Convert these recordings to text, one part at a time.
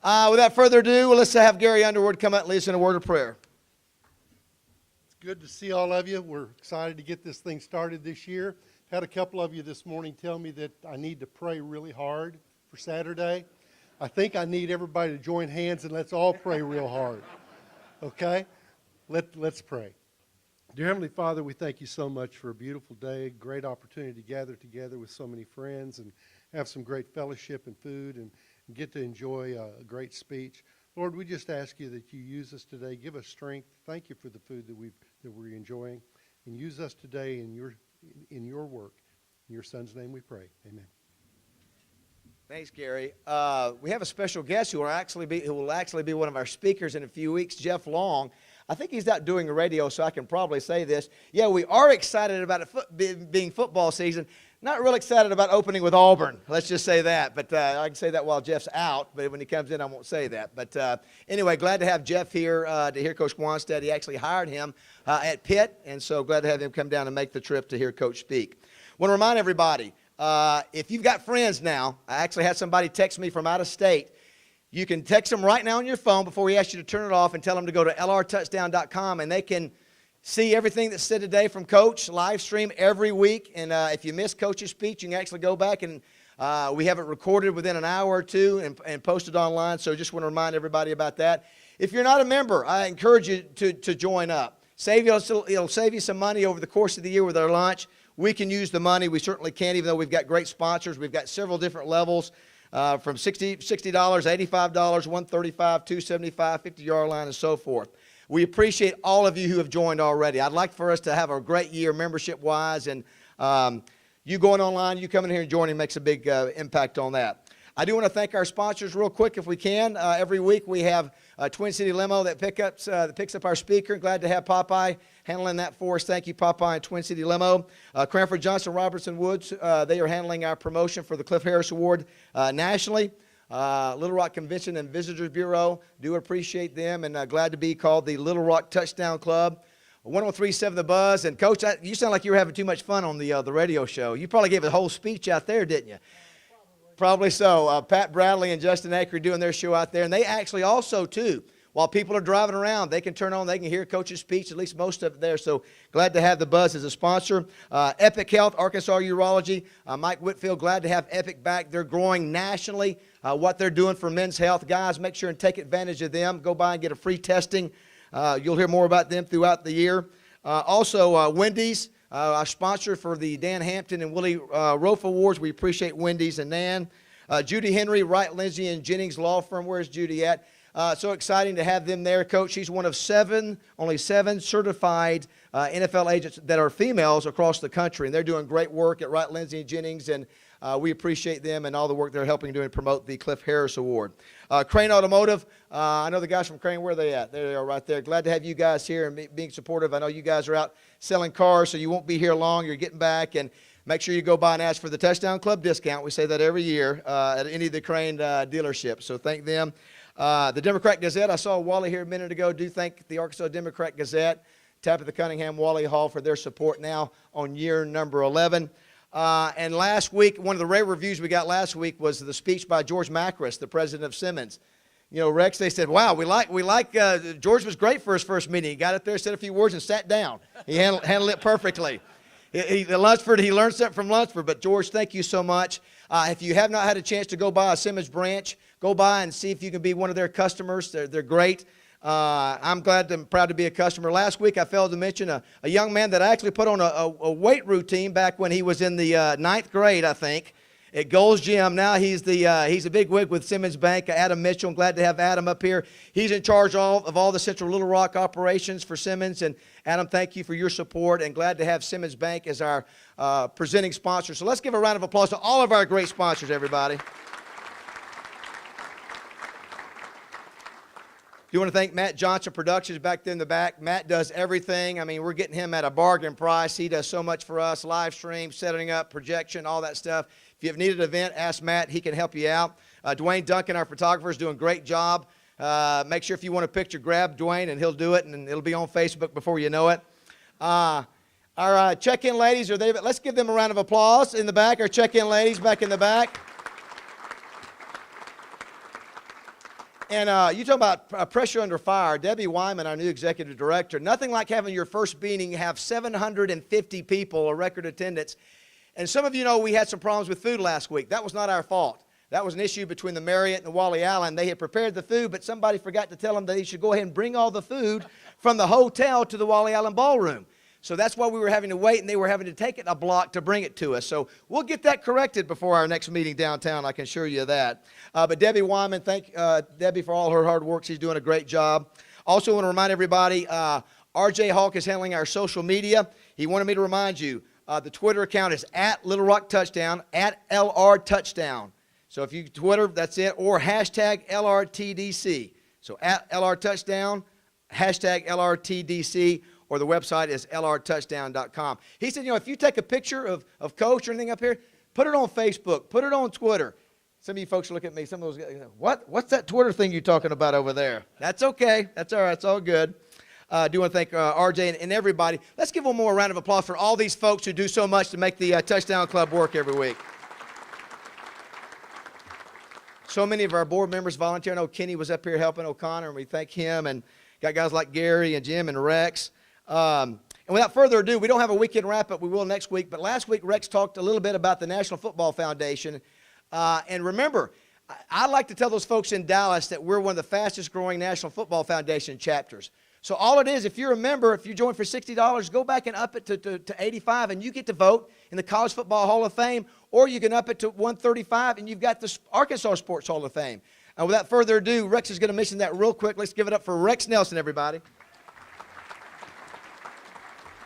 Without further ado, let's have Gary Underwood come out and lead us in a word of prayer. It's good to see all of you. We're excited to get this thing started this year. Had a couple of you this morning tell me that I need to pray really hard for Saturday. I think I need everybody to join hands and let's all pray real hard. Okay? Let's pray. Dear Heavenly Father, we thank you so much for a beautiful day, great opportunity to gather together with so many friends and have some great fellowship and food and get to enjoy a great speech. Lord, we just ask you that you use us today. Give us strength. Thank you for the food that we're enjoying. And use us today in your work. In your Son's name we pray. Amen. Thanks, Gary. We have a special guest who will actually be one of our speakers in a few weeks, Jeff Long. I think he's out doing a radio, so I can probably say this. Yeah, we are excited about it being football season. Not real excited about opening with Auburn. Let's just say that. But I can say that while Jeff's out. But when he comes in, I won't say that. But anyway, glad to have Jeff here to hear Coach Wannstedt. He actually hired him at Pitt, and so glad to have him come down and make the trip to hear Coach speak. Want to remind everybody, if you've got friends now, I actually had somebody text me from out of state. You can text them right now on your phone before we ask you to turn it off and tell them to go to lrtouchdown.com, and they can see everything that's said today from Coach, live stream every week. And if you miss Coach's speech, you can actually go back and we have it recorded within an hour or two and posted online. So just want to remind everybody about that. If you're not a member, I encourage you to join up. It'll save you some money over the course of the year with our lunch. We can use the money. We certainly can, even though we've got great sponsors. We've got several different levels. From $60, $85, $135, $275, 50-yard line, and so forth. We appreciate all of you who have joined already. I'd like for us to have a great year membership-wise, and you going online, you coming here and joining makes a big impact on that. I do want to thank our sponsors real quick if we can. Every week we have a Twin City Limo that picks up our speaker. Glad to have Popeye handling that for us. Thank you, Popeye and Twin City Limo. Cranford Johnson Robertson Woods, they are handling our promotion for the Cliff Harris Award nationally. Little Rock Convention and Visitors Bureau, do appreciate them, and glad to be called the Little Rock Touchdown Club. 103.7 The Buzz. And Coach, you sound like you were having too much fun on the radio show. You probably gave a whole speech out there, didn't you? Probably so. Pat Bradley and Justin Aker doing their show out there. And they actually also, too, while people are driving around, they can turn on, they can hear Coach's speech, at least most of it there. So glad to have the Buzz as a sponsor. Epic Health, Arkansas Urology. Mike Whitfield, glad to have Epic back. They're growing nationally. What they're doing for men's health. Guys, make sure and take advantage of them. Go by and get a free testing. You'll hear more about them throughout the year. Also, Wendy's. Our sponsor for the Dan Hampton and Willie Rofe Awards. We appreciate Wendy's and Nan. Judy Henry, Wright, Lindsay, and Jennings Law Firm. Where's Judy at? So exciting to have them there, Coach. She's one of only seven certified NFL agents that are females across the country, and they're doing great work at Wright, Lindsay, and Jennings, and we appreciate them and all the work they're helping do and promote the Cliff Harris Award. Crane Automotive, I know the guys from Crane. Where are they at? There they are right there. Glad to have you guys here and being supportive. I know you guys are out selling cars, so you won't be here long. You're getting back, and make sure you go by and ask for the Touchdown Club discount. We say that every year at any of the Crane dealerships, so thank them. The Democrat Gazette, I saw Wally here a minute ago. Do thank the Arkansas Democrat Gazette, Tabitha Cunningham, Wally Hall for their support now on year number 11. And last week, one of the rare reviews we got last week was the speech by George Macris, the president of Simmons. You know, Rex, they said, wow, we like George was great for his first meeting. He got up there, said a few words, and sat down. He handled it perfectly. He learned something from Lunsford. But, George, thank you so much. If you have not had a chance to go by a Simmons branch, go by and see if you can be one of their customers. They're great. I'm glad and proud to be a customer. Last week, I failed to mention a young man that I actually put on a weight routine back when he was in the ninth grade, I think, at Gold's Gym. Now he's a big wig with Simmons Bank. Adam Mitchell. I'm glad to have Adam up here. He's in charge of all the Central Little Rock operations for Simmons. And Adam, thank you for your support, and glad to have Simmons Bank as our presenting sponsor. So let's give a round of applause to all of our great sponsors, everybody. Do want to thank Matt Johnson Productions back there in the back. Matt does everything. I mean, we're getting him at a bargain price. He does so much for us, live stream, setting up, projection, all that stuff. If you've needed an event, ask Matt. He can help you out. Dwayne Duncan, our photographer, is doing a great job. Make sure if you want a picture, grab Dwayne, and he'll do it, and it'll be on Facebook before you know it. Our check-in ladies, let's give them a round of applause in the back. Our check-in ladies back in the back. And you talk about pressure under fire. Debbie Wyman, our new executive director, nothing like having your first meeting have 750 people, a record attendance. And some of you know we had some problems with food last week. That was not our fault. That was an issue between the Marriott and the Wally Allen. They had prepared the food, but somebody forgot to tell them that they should go ahead and bring all the food from the hotel to the Wally Allen ballroom. So that's why we were having to wait, and they were having to take it a block to bring it to us. So we'll get that corrected before our next meeting downtown, I can assure you of that. But Debbie Wyman, thank Debbie for all her hard work. She's doing a great job. Also want to remind everybody, R.J. Hawk is handling our social media. He wanted me to remind you, the Twitter account is at Little Rock Touchdown, at LR Touchdown. So if you Twitter, that's it, or hashtag LRTDC. So at LR Touchdown, hashtag LRTDC, or the website is lrtouchdown.com. He said, if you take a picture of Coach or anything up here, put it on Facebook, put it on Twitter. Some of you folks look at me, some of those guys, what's that Twitter thing you're talking about over there? That's okay. That's all right. It's all good. I do want to thank RJ and everybody. Let's give one more round of applause for all these folks who do so much to make the Touchdown Club work every week. So many of our board members volunteer. I know Kenny was up here helping O'Connor, and we thank him. And got guys like Gary and Jim and Rex. And without further ado, we don't have a weekend wrap-up. We will next week. But last week, Rex talked a little bit about the National Football Foundation. And remember, I like to tell those folks in Dallas that we're one of the fastest-growing National Football Foundation chapters. So all it is, if you're a member, if you join for $60, go back and up it to $85, and you get to vote in the College Football Hall of Fame, or you can up it to $135, and you've got the Arkansas Sports Hall of Fame. And without further ado, Rex is going to mention that real quick. Let's give it up for Rex Nelson, everybody.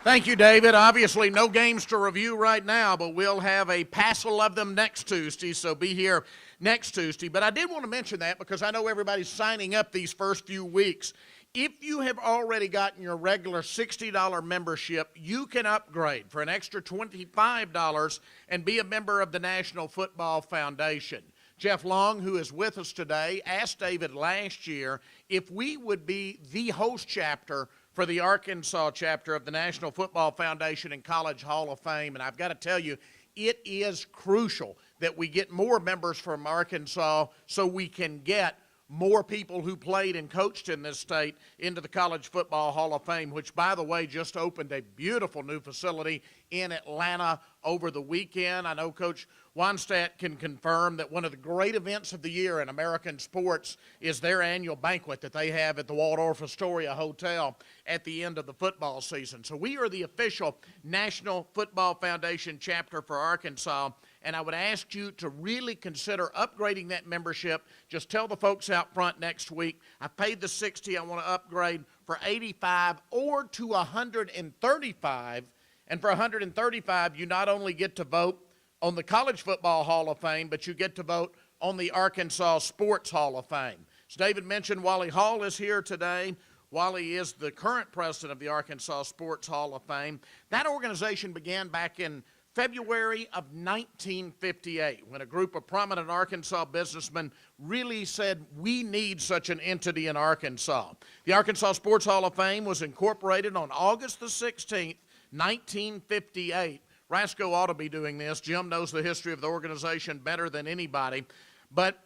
Thank you, David. Obviously, no games to review right now, but we'll have a passel of them next Tuesday, so be here next Tuesday. But I did want to mention that because I know everybody's signing up these first few weeks. If you have already gotten your regular $60 membership, you can upgrade for an extra $25 and be a member of the National Football Foundation. Jeff Long, who is with us today, asked David last year if we would be the host chapter for the Arkansas chapter of the National Football Foundation and College Hall of Fame. And I've got to tell you, it is crucial that we get more members from Arkansas so we can get more people who played and coached in this state into the College Football Hall of Fame, which, by the way, just opened a beautiful new facility in Atlanta over the weekend. I know Coach Wannstedt can confirm that one of the great events of the year in American sports is their annual banquet that they have at the Waldorf Astoria Hotel at the end of the football season. So we are the official National Football Foundation chapter for Arkansas, and I would ask you to really consider upgrading that membership. Just tell the folks out front next week, I paid the $60, I want to upgrade for $85 or to $135. And for $135, you not only get to vote on the College Football Hall of Fame, but you get to vote on the Arkansas Sports Hall of Fame. As David mentioned, Wally Hall is here today. Wally is the current president of the Arkansas Sports Hall of Fame. That organization began back in February of 1958, when a group of prominent Arkansas businessmen really said, we need such an entity in Arkansas. The Arkansas Sports Hall of Fame was incorporated on August the 16th, 1958. Rasco ought to be doing this. Jim knows the history of the organization better than anybody. But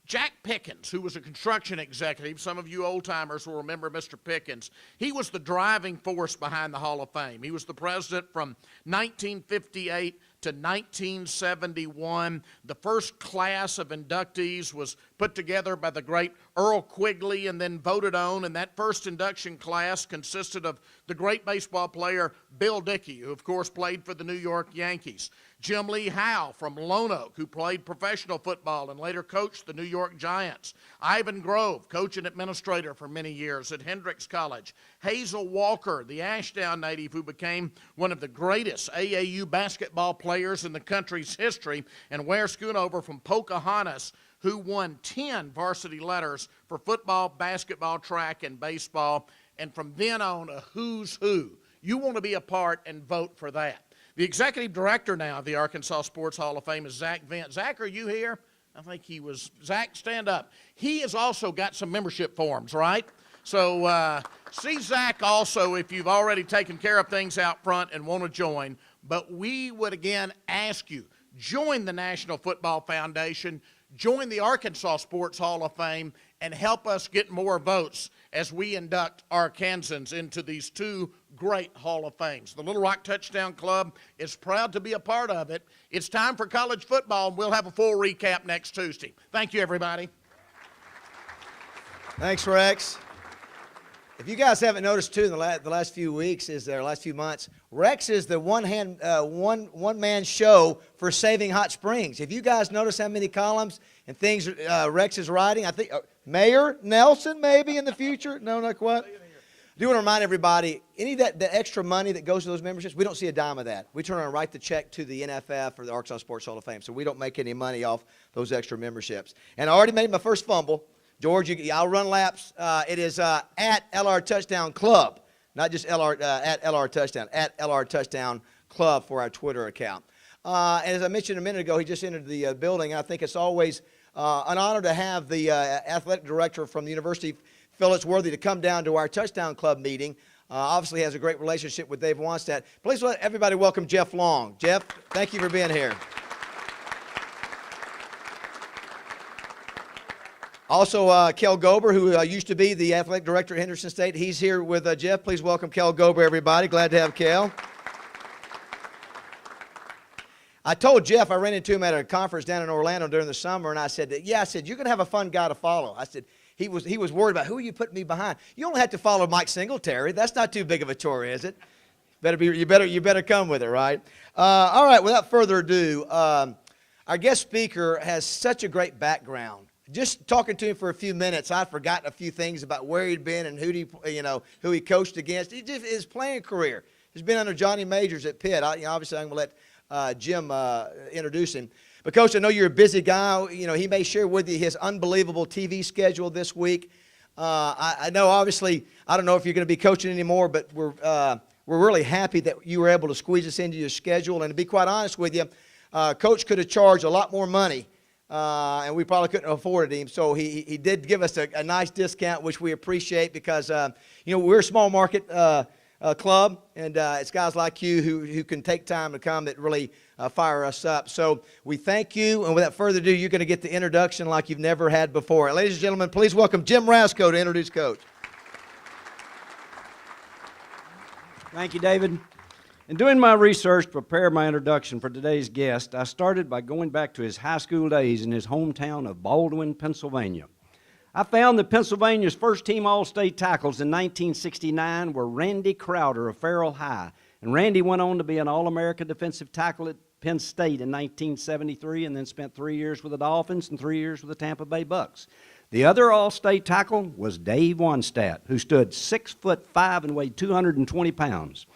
Jack Pickens, who was a construction executive, some of you old-timers will remember Mr. Pickens, he was the driving force behind the Hall of Fame. He was the president from 1958 to 1971. The first class of inductees was put together by the great Earl Quigley and then voted on, and that first induction class consisted of the great baseball player Bill Dickey, who of course played for the New York Yankees, Jim Lee Howe from Lone Oak, who played professional football and later coached the New York Giants, Ivan Grove, coach and administrator for many years at Hendrix College, Hazel Walker, the Ashdown native who became one of the greatest AAU basketball players in the country's history, and Ware Schoonover from Pocahontas, who won 10 varsity letters for football, basketball, track, and baseball, and from then on, a who's who. You want to be a part and vote for that. The executive director now of the Arkansas Sports Hall of Fame is Zach Vent. Zach, are you here? I think he was. Zach, stand up. He has also got some membership forms, right? So see Zach also if you've already taken care of things out front and want to join. But we would again ask you, join the National Football Foundation, join the Arkansas Sports Hall of Fame, and help us get more votes as we induct Arkansans into these two great Hall of Fames. The Little Rock Touchdown Club is proud to be a part of it. It's time for college football, and we'll have a full recap next Tuesday. Thank you, everybody. Thanks, Rex. If you guys haven't noticed, too, in the last few weeks, last few months, Rex is the one-man show for saving Hot Springs. If you guys notice how many columns and things Rex is writing, I think Mayor Nelson maybe in the future? No, not quite. I do want to remind everybody, any of the extra money that goes to those memberships, we don't see a dime of that. We turn around and write the check to the NFF or the Arkansas Sports Hall of Fame, so we don't make any money off those extra memberships. And I already made my first fumble. George, I'll run laps. It is at LR Touchdown Club, not just at LR Touchdown, at LR Touchdown Club for our Twitter account. And as I mentioned a minute ago, he just entered the building. I think it's always an honor to have the athletic director from the university, feel it's worthy to come down to our Touchdown Club meeting. Obviously has a great relationship with Dave Wannstedt. Please let everybody welcome Jeff Long. Jeff, thank you for being here. Also, Kel Gober, who used to be the athletic director at Henderson State. He's here with Jeff. Please welcome Kel Gober, everybody. Glad to have Kel. I told Jeff, I ran into him at a conference down in Orlando during the summer, and I said, you're going to have a fun guy to follow. I said, he was worried about, who are you putting me behind? You only have to follow Mike Singletary. That's not too big of a chore, is it? You better come with it, right? All right, without further ado, our guest speaker has such a great background. Just talking to him for a few minutes, I'd forgotten a few things about where he'd been and who he coached against. His playing career has been under Johnny Majors at Pitt. Obviously, I'm going to let Jim introduce him. But, Coach, I know you're a busy guy. He may share with you his unbelievable TV schedule this week. I know, obviously, I don't know if you're going to be coaching anymore, but we're really happy that you were able to squeeze us into your schedule. And to be quite honest with you, Coach could have charged a lot more money. And we probably couldn't have afforded him, so he did give us a nice discount, which we appreciate because we're a small market club, and it's guys like you who can take time to come that really fire us up. So we thank you, and without further ado, you're going to get the introduction like you've never had before. Ladies and gentlemen, please welcome Jim Rasco to introduce Coach. Thank you, David. In doing my research to prepare my introduction for today's guest, I started by going back to his high school days in his hometown of Baldwin, Pennsylvania. I found that Pennsylvania's first-team All-State tackles in 1969 were Randy Crowder of Farrell High, and Randy went on to be an All-America defensive tackle at Penn State in 1973 and then spent 3 years with the Dolphins and 3 years with the Tampa Bay Bucks. The other All-State tackle was Dave Wannstedt, who stood 6'5" and weighed 220 pounds.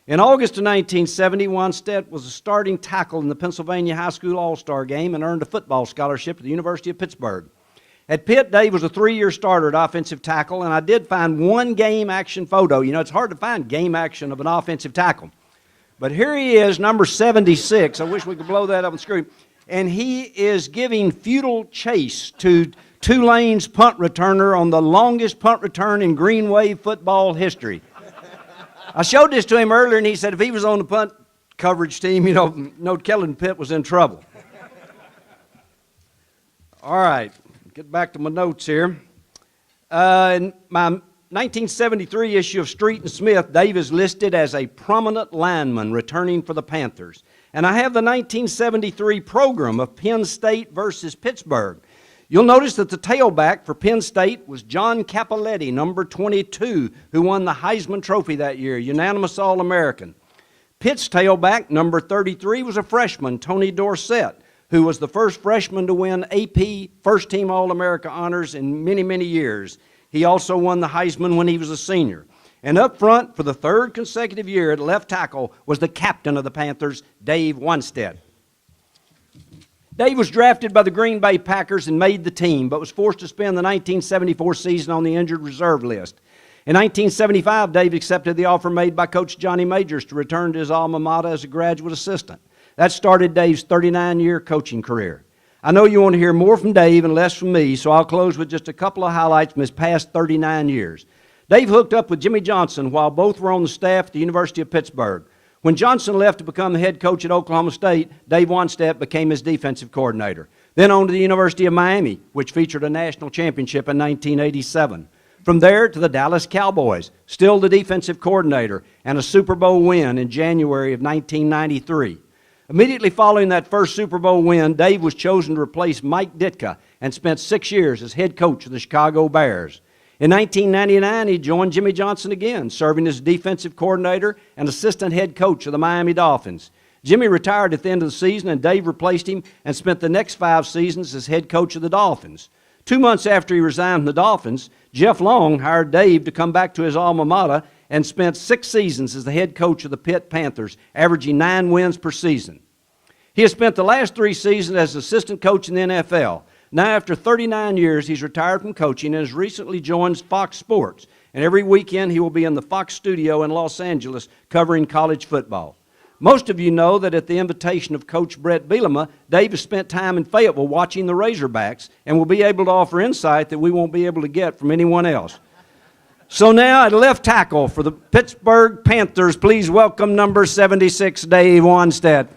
In August of 1970, Wannstedt was a starting tackle in the Pennsylvania High School All-Star Game and earned a football scholarship at the University of Pittsburgh. At Pitt, Dave was a 3-year starter at offensive tackle, and I did find one game action photo. It's hard to find game action of an offensive tackle. But here he is, number 76. I wish we could blow that up on the screen. And he is giving futile chase to Tulane's punt returner on the longest punt return in Green Wave football history. I showed this to him earlier, and he said if he was on the punt coverage team, Kellen Pitt was in trouble. All right, get back to my notes here. In my 1973 issue of Street and Smith, Dave is listed as a prominent lineman returning for the Panthers. And I have the 1973 program of Penn State versus Pittsburgh. You'll notice that the tailback for Penn State was John Capoletti, number 22, who won the Heisman Trophy that year, unanimous All-American. Pitt's tailback, number 33, was a freshman, Tony Dorsett, who was the first freshman to win AP First-Team All-America honors in many, many years. He also won the Heisman when he was a senior. And up front, for the third consecutive year at left tackle, was the captain of the Panthers, Dave Wannstedt. Dave was drafted by the Green Bay Packers and made the team, but was forced to spend the 1974 season on the injured reserve list. In 1975, Dave accepted the offer made by Coach Johnny Majors to return to his alma mater as a graduate assistant. That started Dave's 39-year coaching career. I know you want to hear more from Dave and less from me, so I'll close with just a couple of highlights from his past 39 years. Dave hooked up with Jimmy Johnson while both were on the staff at the University of Pittsburgh. When Johnson left to become the head coach at Oklahoma State, Dave Wannstedt became his defensive coordinator. Then on to the University of Miami, which featured a national championship in 1987. From there to the Dallas Cowboys, still the defensive coordinator, and a Super Bowl win in January of 1993. Immediately following that first Super Bowl win, Dave was chosen to replace Mike Ditka and spent 6 years as head coach of the Chicago Bears. In 1999, he joined Jimmy Johnson again, serving as defensive coordinator and assistant head coach of the Miami Dolphins. Jimmy retired at the end of the season, and Dave replaced him and spent the next 5 seasons as head coach of the Dolphins. 2 months after he resigned from the Dolphins, Jeff Long hired Dave to come back to his alma mater and spent 6 seasons as the head coach of the Pitt Panthers, averaging 9 wins per season. He has spent the last 3 seasons as assistant coach in the NFL. Now, after 39 years, he's retired from coaching and has recently joined Fox Sports. And every weekend, he will be in the Fox studio in Los Angeles covering college football. Most of you know that at the invitation of Coach Brett Bielema, Dave has spent time in Fayetteville watching the Razorbacks and will be able to offer insight that we won't be able to get from anyone else. So now, at left tackle for the Pittsburgh Panthers, please welcome number 76, Dave Wannstedt.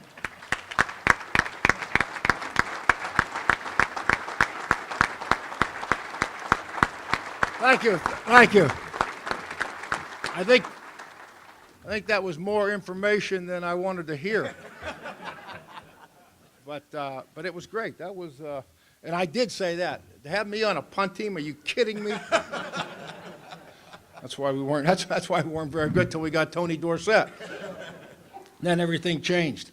Thank you. Thank you. I think that was more information than I wanted to hear. But it was great. That was, and I did say that. To have me on a punt team, are you kidding me? That's why we weren't. That's why we weren't very good till we got Tony Dorsett. Then everything changed.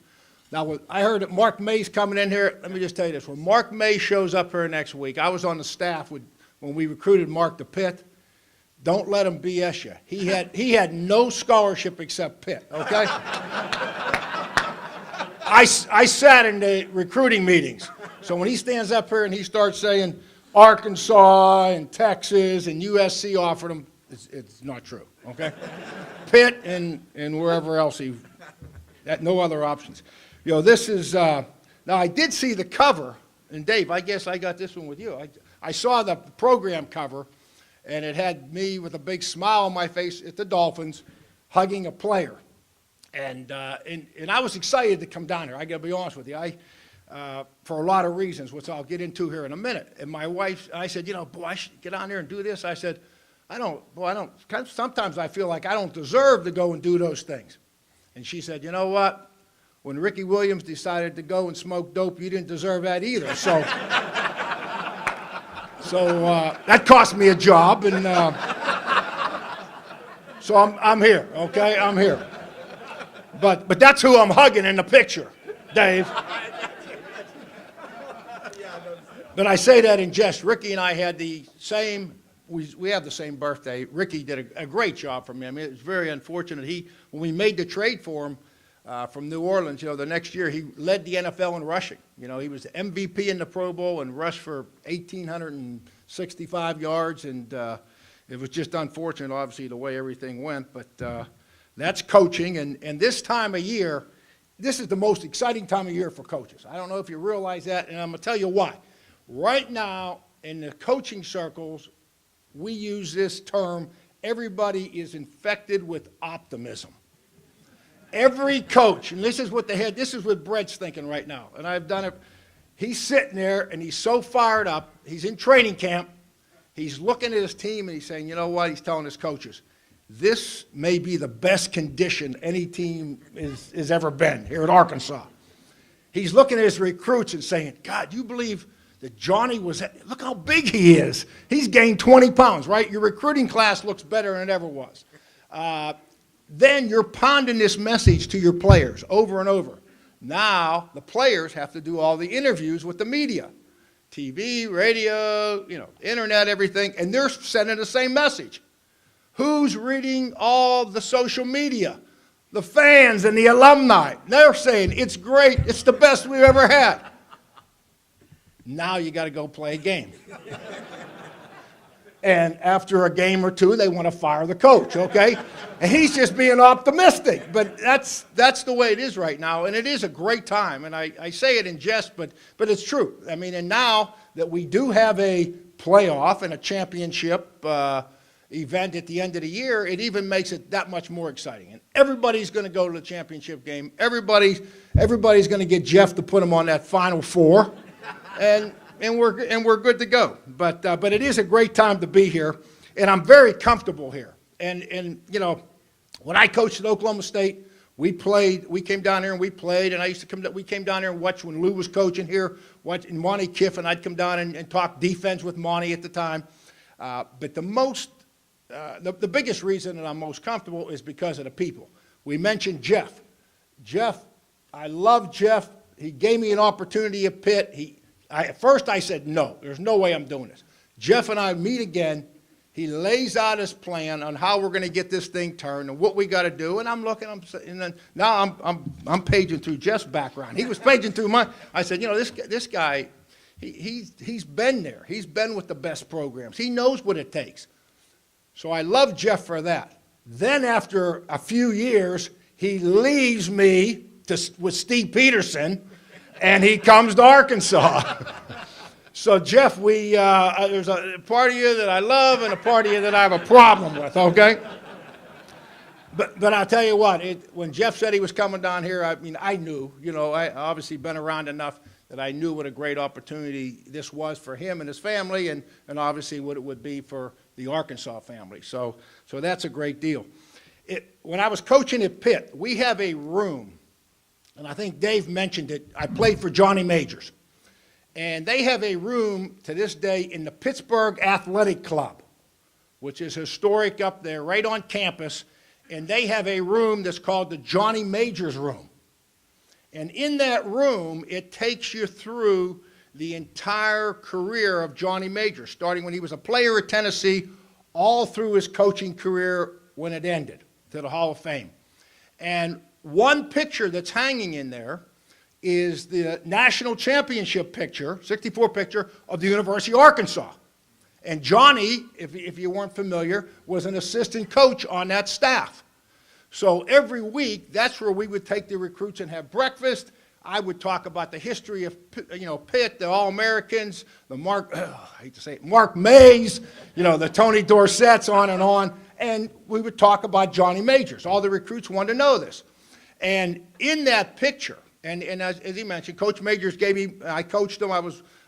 Now, I heard that Mark May's coming in here. Let me just tell you this. When Mark May shows up here next week, I was on the staff when we recruited Mark to Pitt. Don't let him BS you. He had no scholarship except Pitt, okay? I sat in the recruiting meetings. So when he stands up here and he starts saying Arkansas and Texas and USC offered him, it's not true, okay? Pitt and wherever else he had no other options. You know, this is, now I did see the cover, and Dave, I guess I got this one with you. I saw the program cover, and it had me with a big smile on my face at the Dolphins hugging a player. And I was excited to come down here. I got to be honest with you. For a lot of reasons, which I'll get into here in a minute. And my wife, I said, you know, boy, I should get on there and do this. I said, sometimes I feel like I don't deserve to go and do those things. And she said, you know what? When Ricky Williams decided to go and smoke dope, you didn't deserve that either. So that cost me a job, and so I'm here, okay? I'm here. But that's who I'm hugging in the picture, Dave. But I say that in jest. Ricky and I had the same, we have the same birthday. Ricky did a great job for me. I mean, it was very unfortunate. When we made the trade for him from New Orleans, you know, the next year, he led the NFL in rushing. You know, he was the MVP in the Pro Bowl and rushed for 1,865 yards, and it was just unfortunate, obviously, the way everything went. But that's coaching, and this time of year, this is the most exciting time of year for coaches. I don't know if you realize that, and I'm going to tell you why. Right now, in the coaching circles, we use this term, everybody is infected with optimism. Every coach, and this is what Brett's thinking right now, and I've done it. He's sitting there, and he's so fired up. He's in training camp. He's looking at his team, and he's saying, you know what? He's telling his coaches, this may be the best condition any team has ever been here at Arkansas. He's looking at his recruits and saying, God, you believe that Johnny look how big he is. He's gained 20 pounds, right? Your recruiting class looks better than it ever was. Then you're pounding this message to your players over and over. Now the players have to do all the interviews with the media, TV, radio, you know, internet, everything, and they're sending the same message. Who's reading all the social media? The fans and the alumni. They're saying, it's great, it's the best we've ever had. Now you got to go play a game. And after a game or two, they want to fire the coach, okay? And he's just being optimistic. But that's the way it is right now, and it is a great time. And I say it in jest, but it's true. I mean, and now that we do have a playoff and a championship, event at the end of the year, it even makes it that much more exciting. And everybody's going to go to the championship game. Everybody's going to get Jeff to put him on that Final Four, and we're good to go. But it is a great time to be here, and I'm very comfortable here. And you know, when I coached at Oklahoma State, we came down here and we played, and we came down here and watched when Lou was coaching here, and Monty Kiffin, I'd come down and talk defense with Monty at the time. But the biggest reason that I'm most comfortable is because of the people. We mentioned Jeff. Jeff, I love Jeff. He gave me an opportunity at Pitt. At first I said, no, there's no way I'm doing this. Jeff and I meet again. He lays out his plan on how we're going to get this thing turned and what we got to do. And I'm looking, and then now I'm paging through Jeff's background. He was paging through mine. I said, you know, this guy, he's been there. He's been with the best programs. He knows what it takes. So I love Jeff for that. Then after a few years, he leaves me with Steve Peterson, and he comes to Arkansas. So, Jeff, there's a part of you that I love and a part of you that I have a problem with, okay? But I'll tell you what, when Jeff said he was coming down here, I mean, I knew, you know, I obviously been around enough that I knew what a great opportunity this was for him and his family, and obviously what it would be for the Arkansas family. So that's a great deal. When I was coaching at Pitt, we have a room, and I think Dave mentioned it. I played for Johnny Majors. And they have a room to this day in the Pittsburgh Athletic Club, which is historic up there right on campus. And they have a room that's called the Johnny Majors Room. And in that room, it takes you through the entire career of Johnny Majors, starting when he was a player at Tennessee, all through his coaching career when it ended, to the Hall of Fame. And one picture that's hanging in there is the national championship picture, 64 picture, of the University of Arkansas. And Johnny, if you weren't familiar, was an assistant coach on that staff. So every week, that's where we would take the recruits and have breakfast. I would talk about the history of, you know, Pitt, the All-Americans, the I hate to say it, Mark Mays, you know, the Tony Dorsetts, on. And we would talk about Johnny Majors. All the recruits wanted to know this. And in that picture, and as he mentioned, Coach Majors gave me, I coached him,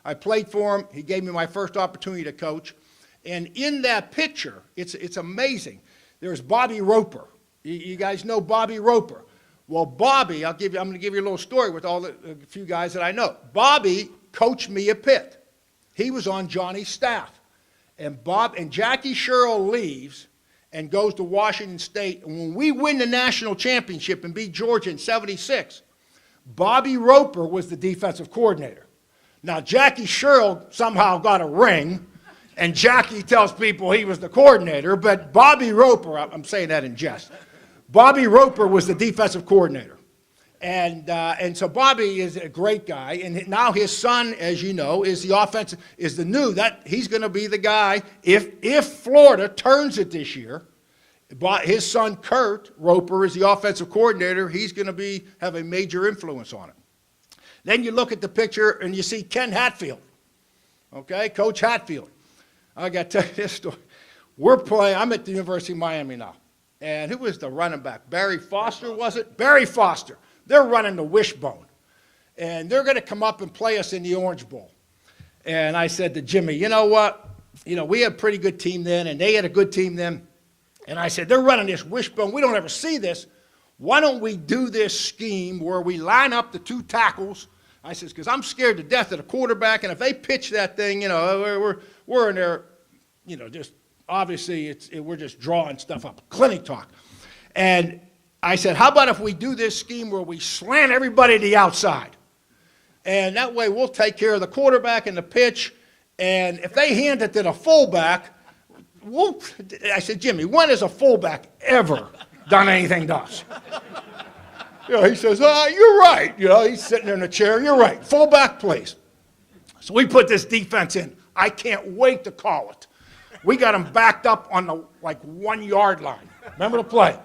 I played for him, he gave me my first opportunity to coach. And in that picture, it's amazing. There's Bobby Roper. You guys know Bobby Roper. Well, Bobby, I'm going to give you a little story with a few guys that I know. Bobby coached me at Pitt. He was on Johnny's staff. And Jackie Sherrill leaves and goes to Washington State. And when we win the national championship and beat Georgia in '76, Bobby Roper was the defensive coordinator. Now, Jackie Sherrill somehow got a ring, and Jackie tells people he was the coordinator, but Bobby Roper, I'm saying that in jest, Bobby Roper was the defensive coordinator. And so Bobby is a great guy, and now his son, as you know, is the new, he's going to be the guy, if Florida turns it this year. His son, Kurt Roper, is the offensive coordinator. He's going to have a major influence on it. Then you look at the picture, and you see Ken Hatfield, okay, Coach Hatfield. I got to tell you this story. I'm at the University of Miami now, and who was the running back? Barry Foster, was it? Barry Foster. They're running the wishbone, and they're going to come up and play us in the Orange Bowl. And I said to Jimmy, you know what? You know, we had a pretty good team then, and they had a good team then. And I said, they're running this wishbone. We don't ever see this. Why don't we do this scheme where we line up the two tackles? I said, because I'm scared to death of the quarterback, and if they pitch that thing, you know, we're in there, you know, just obviously we're just drawing stuff up, clinic talk. And I said, how about if we do this scheme where we slant everybody to the outside? And that way we'll take care of the quarterback and the pitch, and if they hand it to the fullback, I said, Jimmy, when has a fullback ever done anything to us? You know, he says, you're right. You know, he's sitting there in a chair. You're right. Fullback, please. So we put this defense in. I can't wait to call it. We got them backed up on the 1 yard line. Remember the play?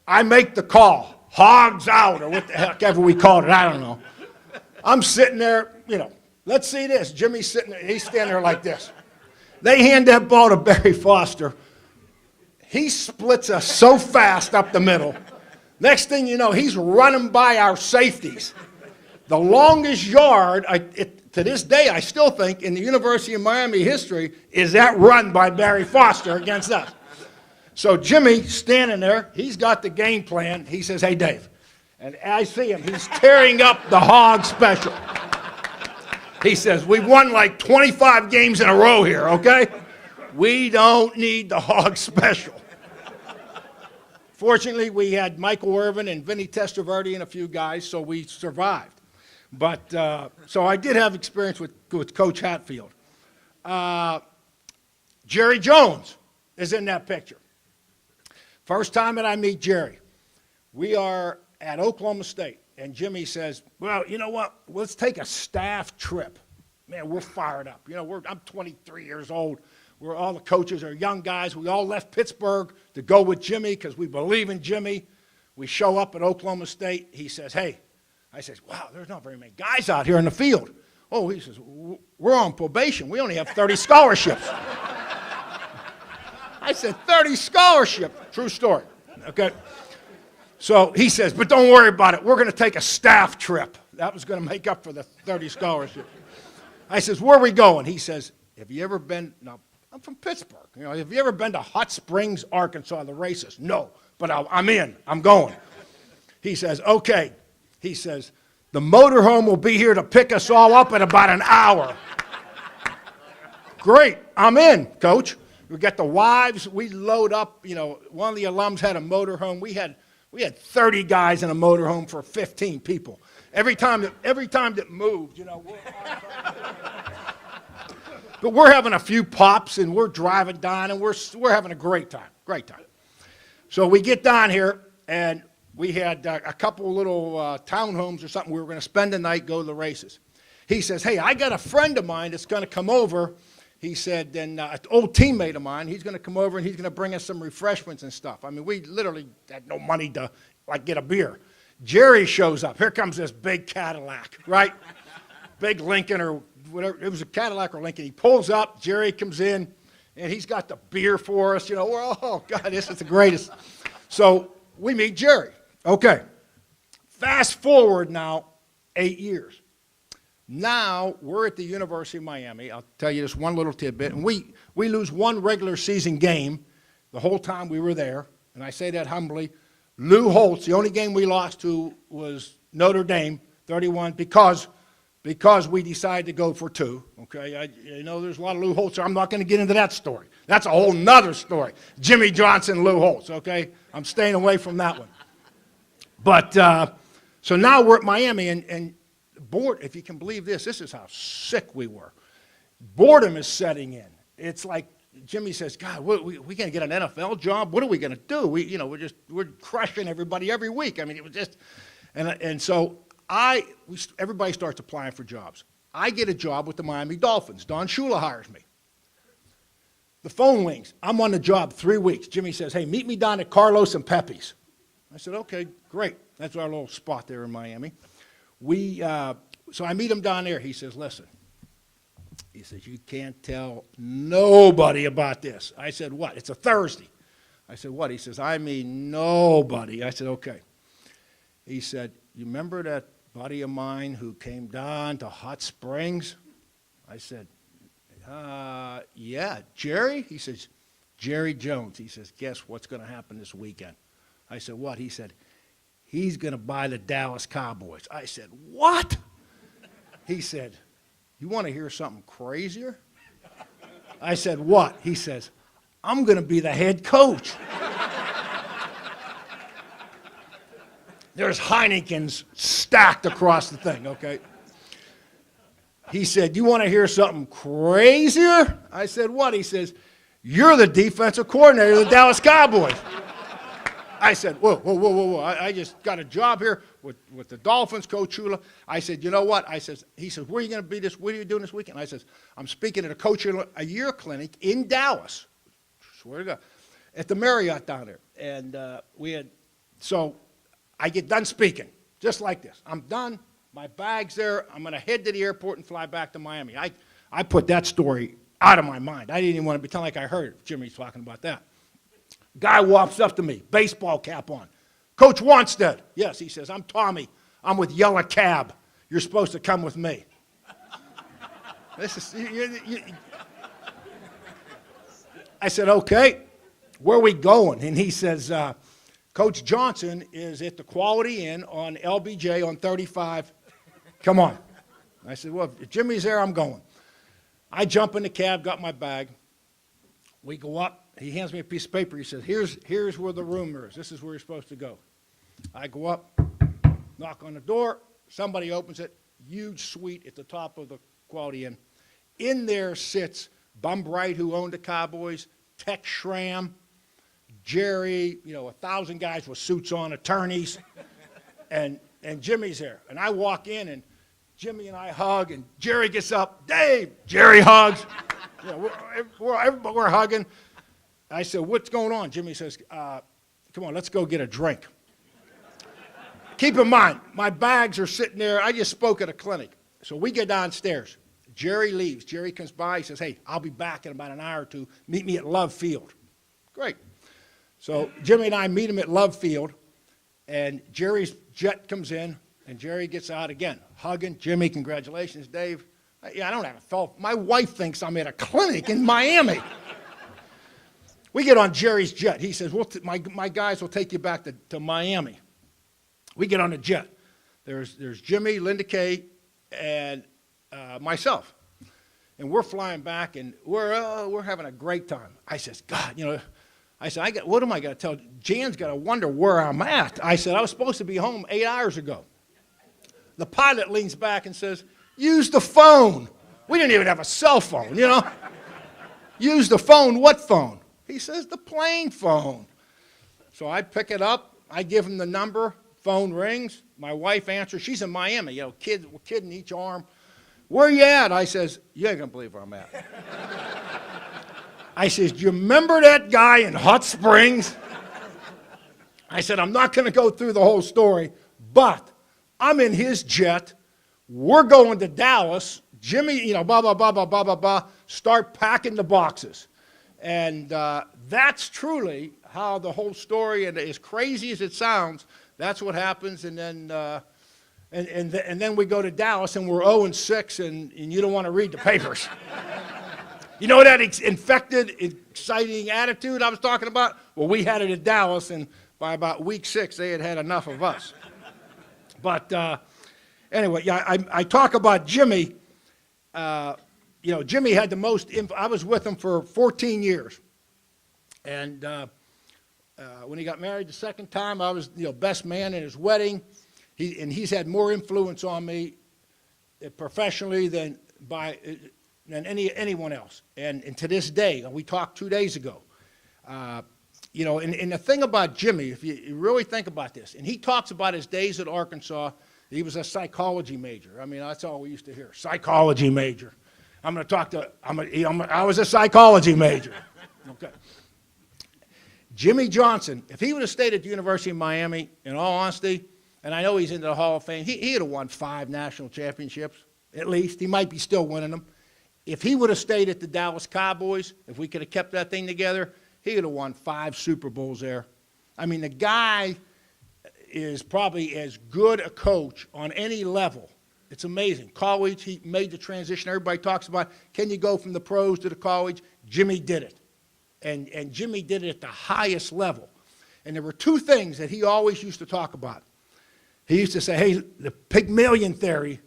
I make the call. Hogs out, or what the heck ever we called it. I don't know. I'm sitting there, you know. Let's see this. Jimmy's sitting there. He's standing there like this. They hand that ball to Barry Foster. He splits us so fast up the middle. Next thing you know, he's running by our safeties. The longest yard, to this day, I still think, in the University of Miami history, is that run by Barry Foster against us. So Jimmy, standing there, he's got the game plan. He says, hey, Dave. And I see him. He's tearing up the hog special. He says, we've won like 25 games in a row here, okay? We don't need the hog special. Fortunately, we had Michael Irvin and Vinny Testaverde and a few guys, so we survived. But, so I did have experience with Coach Hatfield. Jerry Jones is in that picture. First time that I meet Jerry, we are at Oklahoma State, and Jimmy says, well, you know what, let's take a staff trip. Man, we're fired up. You know, I'm 23 years old. All the coaches are young guys. We all left Pittsburgh to go with Jimmy because we believe in Jimmy. We show up at Oklahoma State. He says, hey. I says, wow, there's not very many guys out here in the field. Oh, he says, we're on probation. We only have 30 scholarships. I said, 30 scholarships. True story. Okay. So he says, but don't worry about it. We're going to take a staff trip. That was going to make up for the 30 scholarships. I says, where are we going? He says, have you ever been, now, I'm from Pittsburgh. You know, have you ever been to Hot Springs, Arkansas, the races? No, but I'm in. I'm going. He says, okay. He says, the motorhome will be here to pick us all up in about an hour. Great, I'm in, Coach. We got the wives. We load up. You know, one of the alums had a motorhome. We had 30 guys in a motorhome for 15 people. Every time that moved, you know. But we're having a few pops, and we're driving down, and we're having a great time. Great time. So we get down here, and we had a couple little townhomes or something. We were going to spend the night, go to the races. He says, hey, I got a friend of mine that's going to come over. He said, and an old teammate of mine, he's going to come over and he's going to bring us some refreshments and stuff. I mean, we literally had no money to, like, get a beer. Jerry shows up. Here comes this big Cadillac, right? Big Lincoln or whatever. It was a Cadillac or Lincoln. He pulls up. Jerry comes in, and he's got the beer for us. You know, we're, oh, God, this is the greatest. So we meet Jerry. Okay, fast forward now 8 years. Now we're at the University of Miami. I'll tell you this one little tidbit. And we lose one regular season game the whole time we were there. And I say that humbly. Lou Holtz, the only game we lost to was Notre Dame, 31, because we decided to go for two. Okay, you know there's a lot of Lou Holtz. I'm not going to get into that story. That's a whole nother story. Jimmy Johnson, Lou Holtz, okay? I'm staying away from that one. But, so now we're at Miami, and bored, if you can believe this is how sick we were. Boredom is setting in. It's like Jimmy says, God, we going to get an NFL job? What are we going to do? We're crushing everybody every week. I mean, it was just, and so everybody starts applying for jobs. I get a job with the Miami Dolphins. Don Shula hires me. The phone rings. I'm on the job 3 weeks. Jimmy says, hey, meet me down at Carlos and Pepe's. I said, okay, great. That's our little spot there in Miami. So I meet him down there. He says, listen. He says, you can't tell nobody about this. I said, what? It's a Thursday. I said, what? He says, I mean nobody. I said, okay. He said, you remember that buddy of mine who came down to Hot Springs? I said, yeah, Jerry? He says, Jerry Jones. He says, guess what's going to happen this weekend? I said, what? He said, he's going to buy the Dallas Cowboys. I said, what? He said, you want to hear something crazier? I said, what? He says, I'm going to be the head coach. There's Heineken's stacked across the thing, okay? He said, you want to hear something crazier? I said, what? He says, you're the defensive coordinator of the Dallas Cowboys. I said, whoa. I just got a job here with the Dolphins, Coach Shula. I said, you know what? He says, where are you going to be what are you doing this weekend? I says, I'm speaking at a Coach a Year clinic in Dallas. Swear to God. At the Marriott down there. And so I get done speaking, just like this. I'm done. My bag's there. I'm going to head to the airport and fly back to Miami. I put that story out of my mind. I didn't even want to pretend like I heard Jimmy talking about that. Guy walks up to me, baseball cap on. Coach Wannstedt. Yes, he says, I'm Tommy. I'm with Yellow Cab. You're supposed to come with me. This is, I said, okay, where are we going? And he says, Coach Johnson is at the Quality Inn on LBJ on 35. Come on. I said, well, if Jimmy's there, I'm going. I jump in the cab, got my bag. We go up. He hands me a piece of paper. He says, here's where the room is. This is where you're supposed to go. I go up, knock on the door. Somebody opens it. Huge suite at the top of the Quality Inn. In there sits Bum Bright, who owned the Cowboys, Tex Schramm, Jerry, 1,000 guys with suits on, attorneys, and Jimmy's there. And I walk in, and Jimmy and I hug, and Jerry gets up. Dave! Jerry hugs. We're hugging. I said, what's going on? Jimmy says, come on, let's go get a drink. Keep in mind, my bags are sitting there. I just spoke at a clinic. So we get downstairs. Jerry leaves. Jerry comes by. He says, hey, I'll be back in about an hour or two. Meet me at Love Field. Great. So Jimmy and I meet him at Love Field, and Jerry's jet comes in, and Jerry gets out again, hugging. Jimmy, congratulations, Dave. Yeah, I don't have a fellow. My wife thinks I'm at a clinic in Miami. We get on Jerry's jet. He says, my guys will take you back to Miami. We get on the jet. There's Jimmy, Linda Kay, and myself. And we're flying back, and we're having a great time. I says, God, I said, what am I going to tell? Jan's got to wonder where I'm at. I said, I was supposed to be home 8 hours ago. The pilot leans back and says, use the phone. We didn't even have a cell phone, Use the phone. What phone? He says, the plane phone. So I pick it up. I give him the number. Phone rings. My wife answers. She's in Miami, kid in each arm. Where you at? I says, you ain't going to believe where I'm at. I says, do you remember that guy in Hot Springs? I said, I'm not going to go through the whole story, but I'm in his jet. We're going to Dallas. Jimmy, blah, blah, blah, blah, blah, blah, blah. Start packing the boxes. And that's truly how the whole story, and as crazy as it sounds, that's what happens. And then and then we go to Dallas, and we're 0-6, and you don't want to read the papers. You know that infected, exciting attitude I was talking about? Well, we had it at Dallas, and by about week 6, they had enough of us. But anyway, yeah, I talk about Jimmy. Jimmy had the most I was with him for 14 years. And when he got married the second time, I was best man in his wedding. He's had more influence on me professionally than anyone else. And to this day, we talked 2 days ago. And the thing about Jimmy, if you really think about this, and he talks about his days at Arkansas, he was a psychology major. I mean, that's all we used to hear, psychology major. I was a psychology major. Okay. Jimmy Johnson, if he would have stayed at the University of Miami, in all honesty, and I know he's into the Hall of Fame, he would have won 5 national championships, at least. He might be still winning them. If he would have stayed at the Dallas Cowboys, if we could have kept that thing together, he would have won 5 Super Bowls there. I mean, the guy is probably as good a coach on any level. It's amazing. College, he made the transition. Everybody talks about, can you go from the pros to the college? Jimmy did it. And Jimmy did it at the highest level. And there were 2 things that he always used to talk about. He used to say, hey, the Pygmalion theory.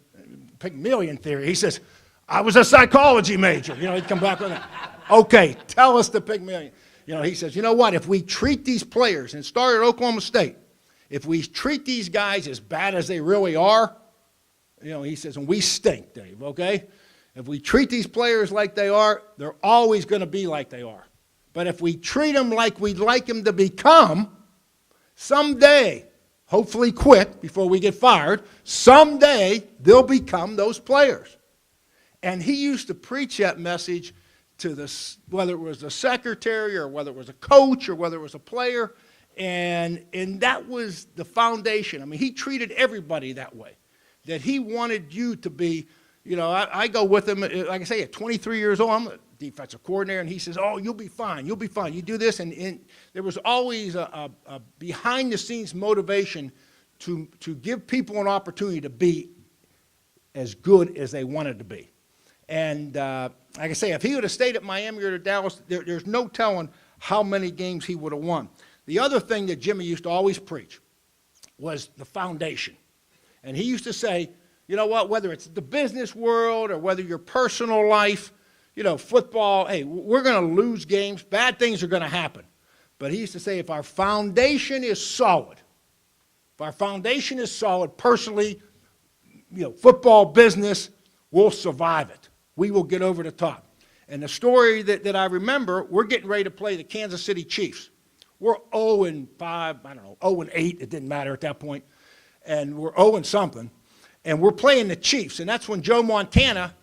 He says, I was a psychology major. He'd come back with it. Okay, tell us the Pygmalion. He says, you know what? If we treat these players, and start at Oklahoma State, if we treat these guys as bad as they really are, he says, and we stink, Dave, okay? If we treat these players like they are, they're always going to be like they are. But if we treat them like we'd like them to become, someday, hopefully quit before we get fired, someday they'll become those players. And he used to preach that message to whether it was the secretary or whether it was a coach or whether it was a player, and that was the foundation. I mean, he treated everybody that way, that he wanted you to be, I go with him, like I say, at 23 years old, defensive coordinator, and he says, oh, you'll be fine, you'll be fine. You do this, and there was always a behind-the-scenes motivation to give people an opportunity to be as good as they wanted to be. And like I say, if he would have stayed at Miami or to Dallas, there's no telling how many games he would have won. The other thing that Jimmy used to always preach was the foundation. And he used to say, you know what, whether it's the business world or whether your personal life, you know, football, hey, we're going to lose games. Bad things are going to happen. But he used to say, if our foundation is solid, personally, you know, football, business, we'll survive it. We will get over the top. And the story that I remember, we're getting ready to play the Kansas City Chiefs. We're 0-5, I don't know, 0-8, it didn't matter at that point. And we're 0-something. And we're playing the Chiefs. And that's when Joe Montana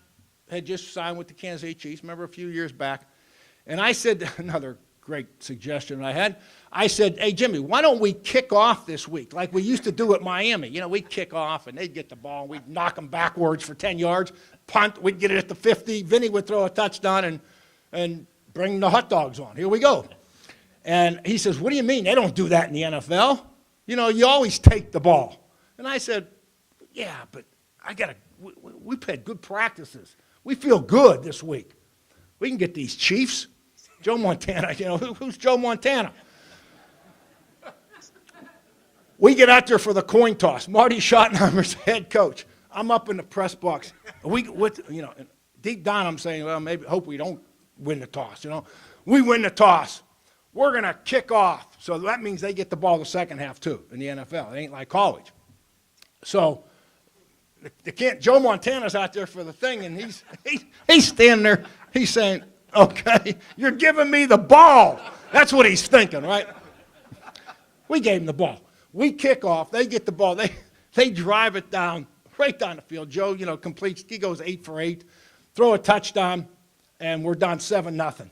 had just signed with the Kansas City Chiefs, remember a few years back. And I said, another great suggestion I had, I said, hey, Jimmy, why don't we kick off this week like we used to do at Miami? You know, we'd kick off, and they'd get the ball, and we'd knock them backwards for 10 yards, punt, we'd get it at the 50, Vinny would throw a touchdown and bring the hot dogs on. Here we go. And he says, what do you mean? They don't do that in the NFL. You know, you always take the ball. And I said, yeah, but we've had good practices. We feel good this week. We can get these Chiefs. Joe Montana, you know, who's Joe Montana? We get out there for the coin toss. Marty Schottenheimer's head coach. I'm up in the press box. Deep down I'm saying, well, maybe hope we don't win the toss, you know. We win the toss. We're going to kick off. So that means they get the ball the second half, too, in the NFL. It ain't like college. So Joe Montana's out there for the thing, and he's standing there. He's saying, okay, you're giving me the ball. That's what he's thinking, right? We gave him the ball. We kick off. They get the ball. They drive it down, right down the field. Joe, you know, completes. He goes 8 for 8, throw a touchdown, and we're down 7-0.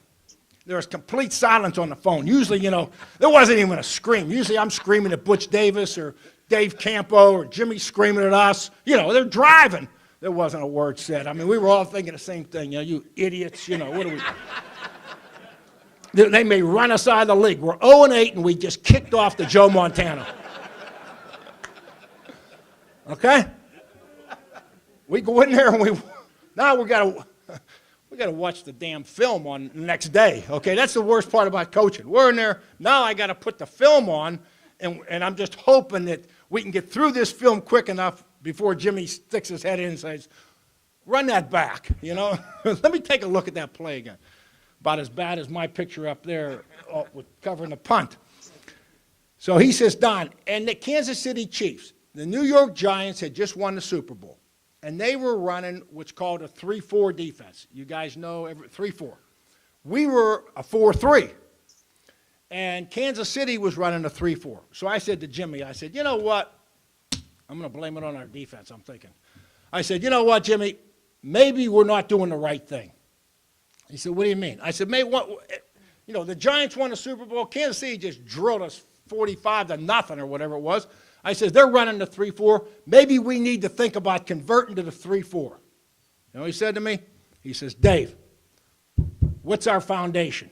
There was complete silence on the phone. Usually, you know, there wasn't even a scream. Usually I'm screaming at Butch Davis or Dave Campo or Jimmy screaming at us. You know, they're driving. There wasn't a word said. I mean, we were all thinking the same thing. You know, you idiots, you know, what do we... They may run us out of the league. We're 0-8, and we just kicked off to Joe Montana. Okay? We go in there, and we got to watch the damn film on the next day. Okay, that's the worst part about coaching. We're in there, now I got to put the film on, and I'm just hoping that we can get through this film quick enough before Jimmy sticks his head in and says, run that back, you know. Let me take a look at that play again. About as bad as my picture up there with covering the punt. So he says, Don, and the Kansas City Chiefs, the New York Giants had just won the Super Bowl, and they were running what's called a 3-4 defense. You guys know 3-4. We were a 4-3, and Kansas City was running a 3-4. So I said to Jimmy, I said, you know what? I'm going to blame it on our defense, I'm thinking. I said, you know what, Jimmy? Maybe we're not doing the right thing. He said, what do you mean? I said, maybe you know, the Giants won the Super Bowl. Kansas City just drilled us 45-0 or whatever it was. I said, they're running the 3-4. Maybe we need to think about converting to the 3-4. You know what he said to me? He says, Dave, what's our foundation?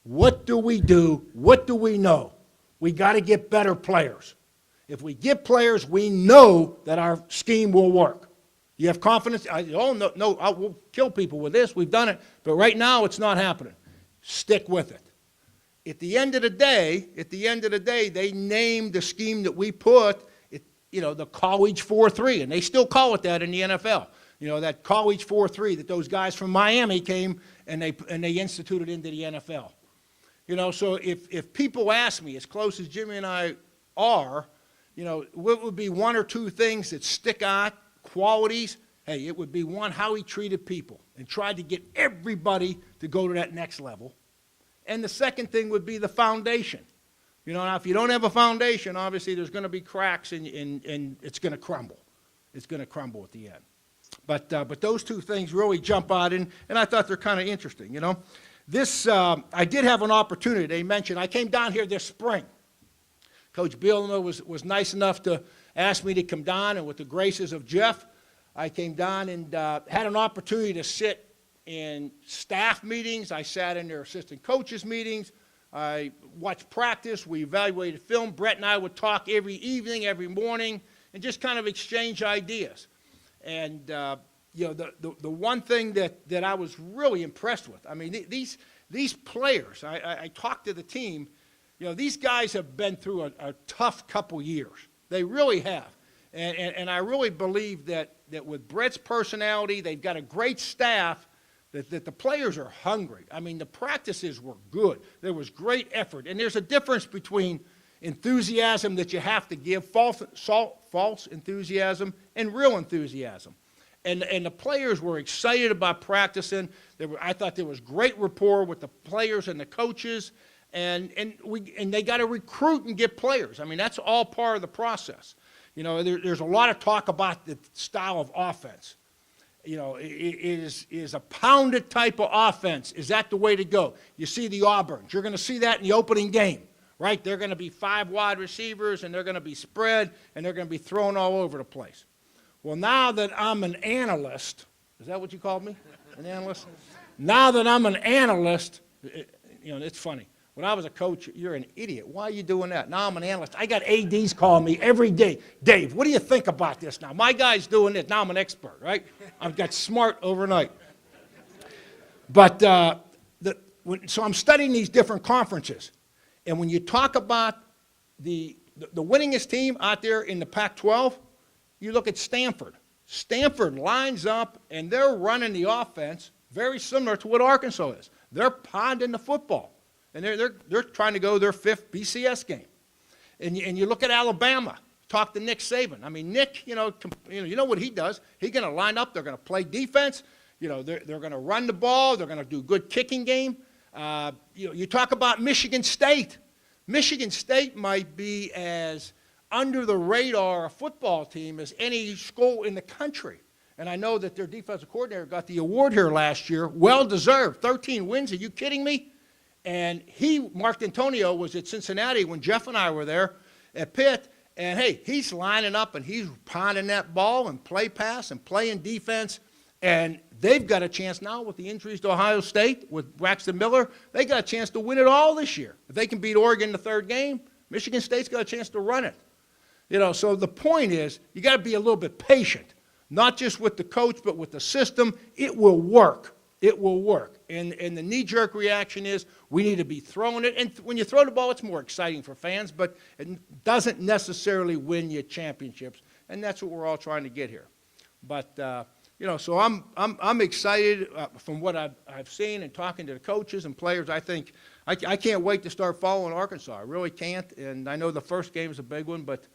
What do we do? What do we know? We got to get better players. If we get players, we know that our scheme will work. You have confidence? No, we'll kill people with this. We've done it. But right now, it's not happening. Stick with it. At the end of the day, they named the scheme that we put, the college 4-3, and they still call it that in the NFL. You know, that college 4-3 that those guys from Miami came and they instituted into the NFL. You know, so if people ask me, as close as Jimmy and I are, you know, what would be one or two things that stick out, qualities? Hey, it would be one, how he treated people and tried to get everybody to go to that next level. And the second thing would be the foundation. You know, now if you don't have a foundation, obviously there's going to be cracks and it's going to crumble. It's going to crumble at the end. But those two things really jump out, and I thought they're kind of interesting, you know. This, I did have an opportunity, they mentioned, I came down here this spring. Coach Bielema was nice enough to ask me to come down, and with the graces of Jeff, I came down and had an opportunity to sit in staff meetings. I sat in their assistant coaches meetings. I watched practice. We evaluated film. Brett and I would talk every evening, every morning, and just kind of exchange ideas. And, the one thing that I was really impressed with, I mean, these players, I talked to the team, these guys have been through a tough couple years. They really have. And I really believe that with Brett's personality, they've got a great staff, that the players are hungry. I mean, the practices were good. There was great effort. And there's a difference between enthusiasm that you have to give, false enthusiasm, and real enthusiasm. And the players were excited about practicing. I thought there was great rapport with the players and the coaches. And they got to recruit and get players. I mean, that's all part of the process. There's a lot of talk about the style of offense. Is a pounded type of offense, is that the way to go? You see the Auburns. You're going to see that in the opening game, right? They're going to be 5 wide receivers, and they're going to be spread, and they're going to be thrown all over the place. Well, now that I'm an analyst, is that what you called me? An analyst? Now that I'm an analyst, it's funny. When I was a coach, you're an idiot. Why are you doing that? Now I'm an analyst. I got ADs calling me every day. Dave, what do you think about this now? My guy's doing this. Now I'm an expert, right? I've got smart overnight. But so I'm studying these different conferences. And when you talk about the winningest team out there in the Pac-12, you look at Stanford. Stanford lines up, and they're running the offense very similar to what Arkansas is. They're ponding the football. And they're trying to go their 5th BCS game. And you look at Alabama. Talk to Nick Saban. I mean, Nick, you know what he does. He's going to line up. They're going to play defense. They're going to run the ball. They're going to do good kicking game. You talk about Michigan State. Michigan State might be as under the radar a football team as any school in the country. And I know that their defensive coordinator got the award here last year. Well-deserved. 13 wins. Are you kidding me? And Mark Antonio, was at Cincinnati when Jeff and I were there at Pitt. And, hey, he's lining up and he's pounding that ball and play pass and playing defense. And they've got a chance now with the injuries to Ohio State, with Braxton Miller. They got a chance to win it all this year. If they can beat Oregon in the 3rd game, Michigan State's got a chance to run it. So the point is, you got to be a little bit patient, not just with the coach, but with the system. It will work. It will work. And the knee-jerk reaction is we need to be throwing it. And when you throw the ball, it's more exciting for fans, but it doesn't necessarily win you championships. And that's what we're all trying to get here. But, so I'm excited from what I've seen and talking to the coaches and players. I think I can't wait to start following Arkansas. I really can't. And I know the first game is a big one, but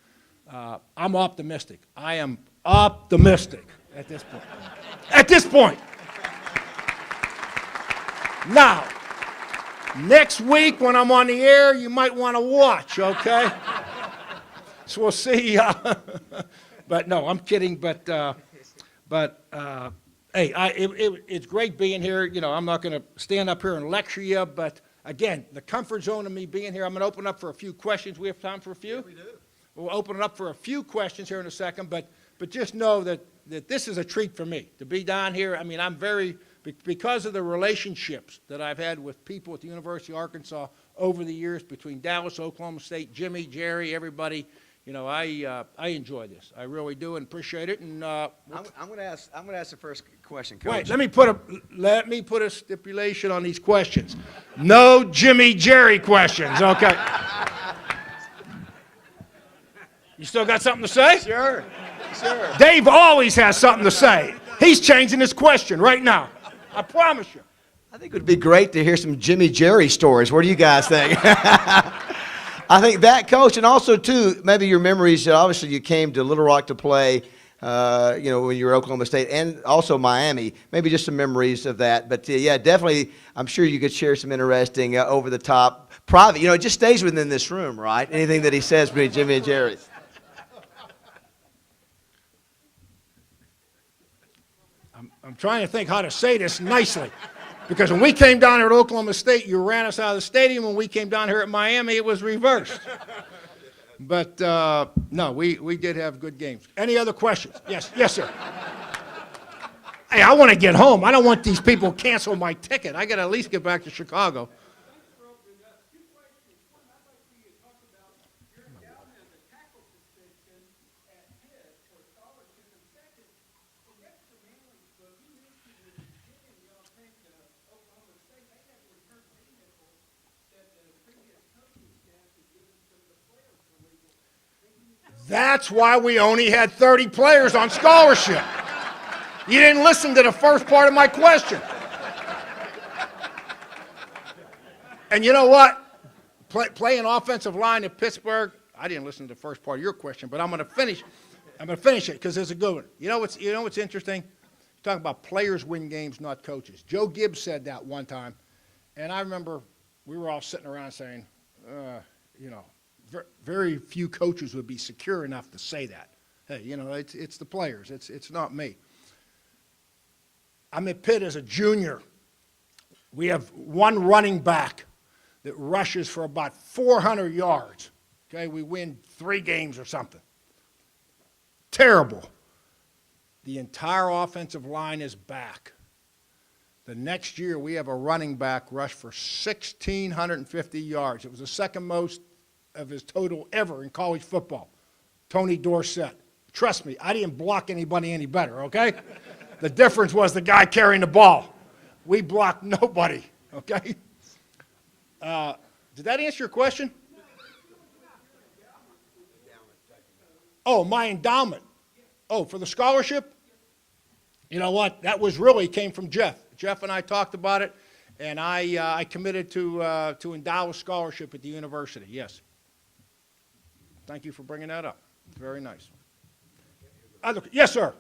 I'm optimistic. I am optimistic at this point. At this point. Now, next week when I'm on the air, you might want to watch, okay? So we'll see. But no, I'm kidding. But hey, it's great being here. I'm not going to stand up here and lecture you, but again, the comfort zone of me being here. I'm going to open up for a few questions. We have time for a few? Yeah, we do. We'll open it up for a few questions here in a second, but just know that this is a treat for me to be down here. I mean, I'm very, because of the relationships that I've had with people at the University of Arkansas over the years, between Dallas, Oklahoma State, Jimmy, Jerry, everybody, I enjoy this. I really do and appreciate it. And I'm going to ask the first question, Coach. Wait, let me put a stipulation on these questions. No Jimmy, Jerry questions, okay? You still got something to say? Sure. Dave always has something to say. He's changing his question right now. I promise you. I think it would be great to hear some Jimmy Jerry stories. What do you guys think? I think that, Coach, and also, too, maybe your memories. Obviously, you came to Little Rock to play, when you were at Oklahoma State, and also Miami. Maybe just some memories of that. But, yeah, definitely, I'm sure you could share some interesting, over-the-top, private. It just stays within this room, right? Anything that he says between Jimmy and Jerry. I'm trying to think how to say this nicely. Because when we came down here at Oklahoma State, you ran us out of the stadium. When we came down here at Miami, it was reversed. But, no, we did have good games. Any other questions? Yes, sir. Hey, I want to get home. I don't want these people to cancel my ticket. I got to at least get back to Chicago. That's why we only had 30 players on scholarship. You didn't listen to the first part of my question. And you know what? Playing offensive line in Pittsburgh, I didn't listen to the first part of your question, but I'm going to finish it because it's a good one. You know what's interesting? You're talking about players win games, not coaches. Joe Gibbs said that one time, and I remember we were all sitting around saying, very few coaches would be secure enough to say that. Hey, it's the players. It's not me. I'm at Pitt as a junior. We have one running back that rushes for about 400 yards. Okay, we win 3 games or something. Terrible. The entire offensive line is back. The next year, we have a running back rush for 1,650 yards. It was the second most of his total ever in college football. Tony Dorsett. Trust me, I didn't block anybody any better, okay? The difference was the guy carrying the ball. We blocked nobody, okay? Did that answer your question? Oh, my endowment. Oh, for the scholarship? You know what? That was really came from Jeff. Jeff and I talked about it, and I committed to endow a scholarship at the university, yes. Thank you for bringing that up. Very nice. Yes, sir.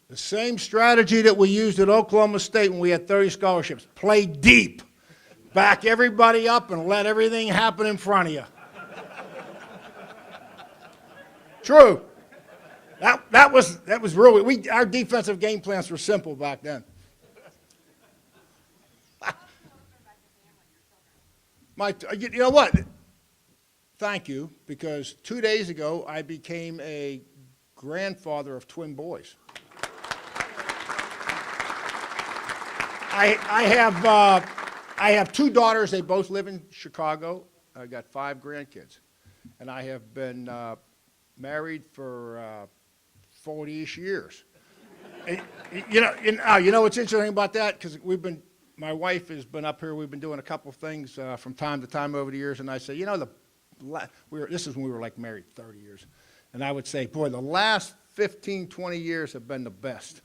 The same strategy that we used at Oklahoma State when we had 30 scholarships. Play deep. Back everybody up and let everything happen in front of you. True. That was really, our defensive game plans were simple back then. You know what? Thank you, because 2 days ago I became a grandfather of twin boys. I have 2 daughters. They both live in Chicago. I got 5 grandkids, and I have been married for 40-ish years. And, you know what's interesting about that? Because my wife has been up here. We've been doing a couple of things from time to time over the years, and I say, this is when we were like married 30 years, and I would say, boy, the last 15, 20 years have been the best.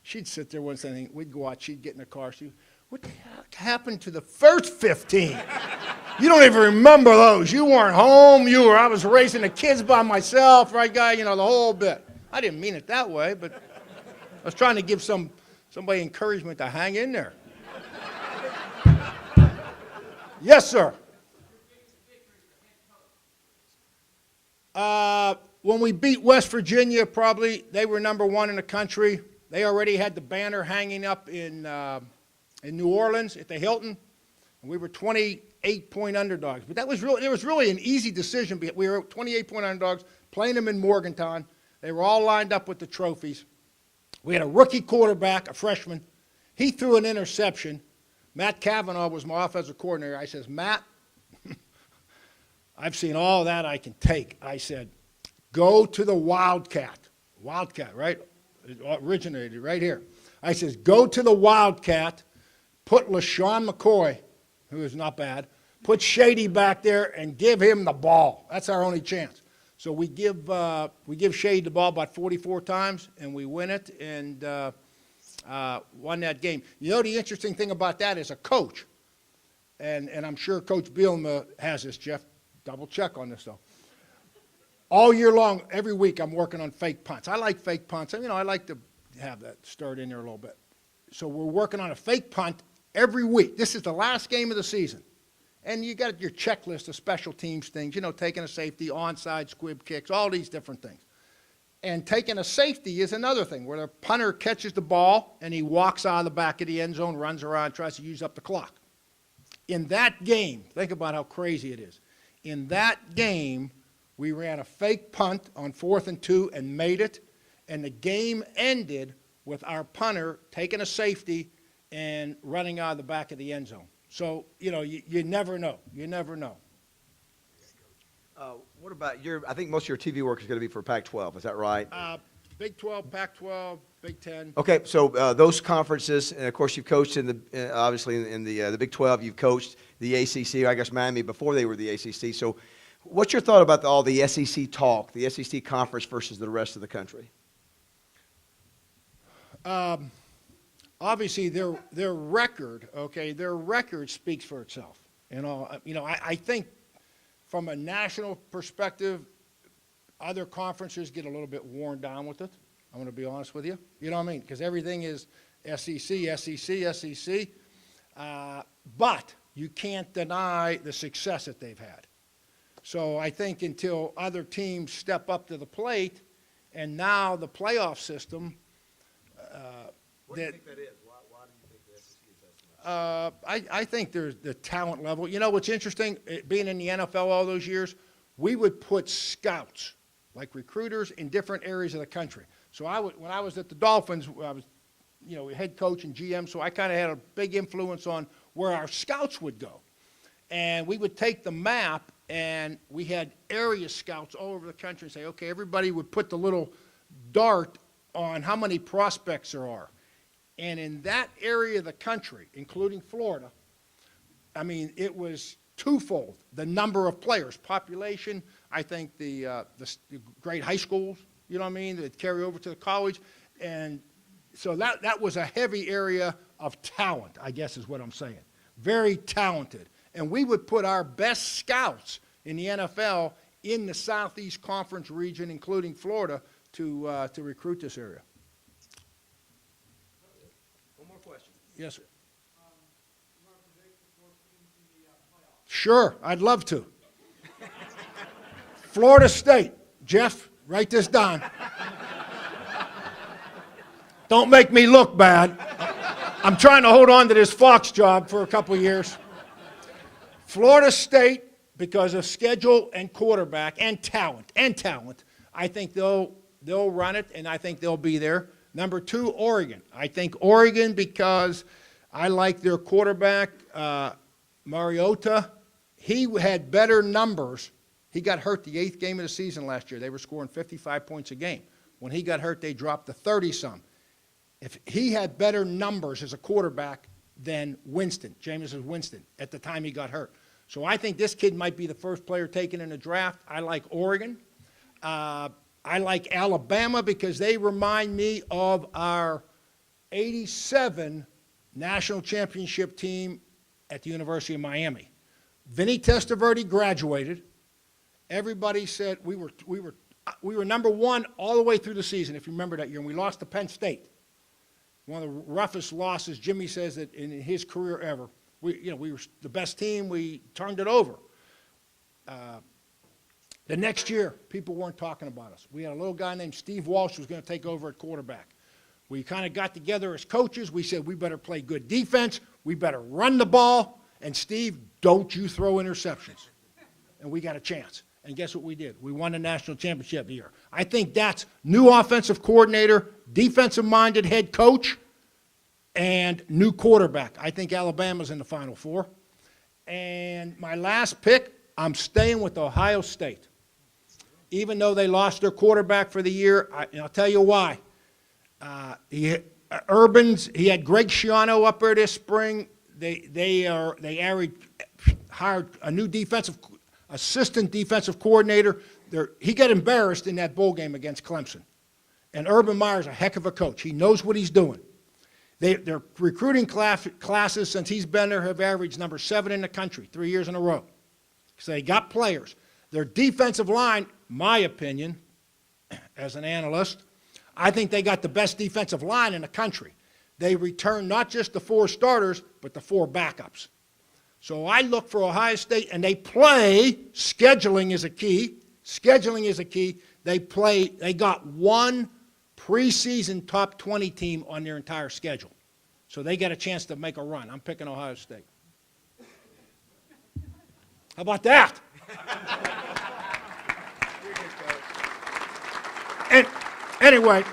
She'd sit there one Sunday, we'd go out, she'd get in the car, what the heck happened to the first 15? You don't even remember those. You weren't home, I was raising the kids by myself, right, guy? The whole bit. I didn't mean it that way, but I was trying to give somebody encouragement to hang in there. Yes, sir. When we beat West Virginia, probably, they were number 1 in the country. They already had the banner hanging up in New Orleans at the Hilton, and we were 28-point underdogs. But it was really an easy decision. We were 28-point underdogs, playing them in Morgantown. They were all lined up with the trophies. We had a rookie quarterback, a freshman. He threw an interception. Matt Cavanaugh was my offensive coordinator. I says, Matt, I've seen all that I can take. I said, go to the Wildcat. Wildcat, right? It originated right here. I says, go to the Wildcat, put LaShawn McCoy, who is not bad, put Shady back there, and give him the ball. That's our only chance. So we give Shady the ball about 44 times, and we win it and won that game. You know the interesting thing about that is a coach, and I'm sure Coach Bielema has this, Jeff. Double check on this, though. All year long, every week, I'm working on fake punts. I like fake punts. I like to have that stirred in there a little bit. So we're working on a fake punt every week. This is the last game of the season. And you got your checklist of special teams things, taking a safety, onside, squib kicks, all these different things. And taking a safety is another thing, where the punter catches the ball and he walks out of the back of the end zone, runs around, tries to use up the clock. In that game, think about how crazy it is. In that game, we ran a fake punt on 4th and 2 and made it, and the game ended with our punter taking a safety and running out of the back of the end zone. So, you never know. You never know. What about I think most of your TV work is going to be for Pac-12, is that right? Big 12, Pac-12, Big 10. Okay, so those conferences, and of course you've coached in obviously in the Big 12, you've coached the ACC, I guess Miami before they were the ACC. So what's your thought about all the SEC talk, the SEC conference versus the rest of the country? Obviously, their record, their record speaks for itself. I think from a national perspective, other conferences get a little bit worn down with it. I'm going to be honest with you. You know what I mean? Because everything is SEC, SEC, SEC. But you can't deny the success that they've had. So I think until other teams step up to the plate, and now the playoff system. What do you think that is? Why do you think the SEC is that much? I think there's the talent level. You know what's interesting? Being in the NFL all those years, we would put scouts, like recruiters, in different areas of the country. So when I was at the Dolphins, I was, head coach and GM, so I kind of had a big influence on where our scouts would go. And we would take the map, and we had area scouts all over the country and say, okay, everybody would put the little dart on how many prospects there are. And in that area of the country, including Florida, it was twofold. The number of players, population, I think the great high schools, that carry over to the college. And so that was a heavy area of talent, I guess is what I'm saying. Very talented. And we would put our best scouts in the NFL in the Southeast Conference region, including Florida, to recruit this area. Yes, sir. Sure, I'd love to. Florida State. Jeff, write this down. Don't make me look bad. I'm trying to hold on to this Fox job for a couple of years. Florida State, because of schedule and quarterback and talent, I think they'll run it, and I think they'll be there. Number 2, Oregon. I think Oregon because I like their quarterback, Mariota. He had better numbers. He got hurt the 8th game of the season last year. They were scoring 55 points a game. When he got hurt, they dropped to 30-some. If he had better numbers as a quarterback than Jameis Winston, at the time he got hurt. So I think this kid might be the first player taken in the draft. I like Oregon. I like Alabama because they remind me of our 87 national championship team at the University of Miami. Vinny Testaverde graduated. Everybody said we were number 1 all the way through the season, if you remember that year, and we lost to Penn State. One of the roughest losses, Jimmy says, that in his career ever. We were the best team. We turned it over. The next year, people weren't talking about us. We had a little guy named Steve Walsh who was going to take over at quarterback. We kind of got together as coaches. We said, we better play good defense. We better run the ball. And Steve, don't you throw interceptions. And we got a chance. And guess what we did? We won the national championship year. I think that's new offensive coordinator, defensive-minded head coach, and new quarterback. I think Alabama's in the Final Four. And my last pick, I'm staying with Ohio State. Even though they lost their quarterback for the year, I'll tell you why. He had Greg Schiano up there this spring. They hired a new assistant defensive coordinator. He got embarrassed in that bowl game against Clemson. And Urban Meyer's a heck of a coach. He knows what he's doing. Their recruiting classes, since he's been there, have averaged number 7 in the country 3 years in a row. So they got players. Their defensive line, my opinion, as an analyst, I think they got the best defensive line in the country. They returned not just the 4 starters, but the 4 backups. So I look for Ohio State, and they play, scheduling is a key. Scheduling is a key. They got one preseason top 20 team on their entire schedule. So they get a chance to make a run. I'm picking Ohio State. How about that? And anyway,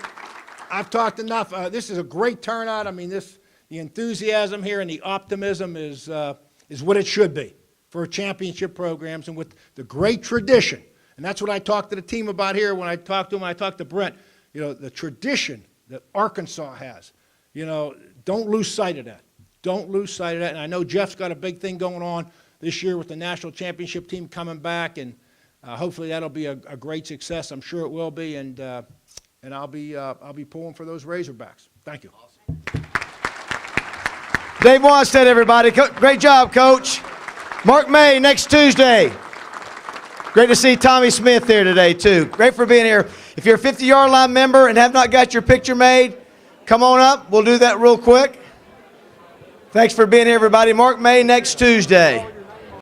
I've talked enough. This is a great turnout. I mean, the enthusiasm here and the optimism is what it should be for championship programs, and with the great tradition. And that's what I talked to the team about here when I talked to them. I talked to Brent. The tradition that Arkansas has. Don't lose sight of that. Don't lose sight of that. And I know Jeff's got a big thing going on this year with the national championship team coming back, and hopefully that'll be a great success. I'm sure it will be, and I'll be pulling for those Razorbacks. Thank you. Dave Wannstedt, everybody. Great job, Coach. Mark May next Tuesday. Great to see Tommy Smith here today, too. Great for being here. If you're a 50-yard line member and have not got your picture made, come on up. We'll do that real quick. Thanks for being here, everybody. Mark May next Tuesday.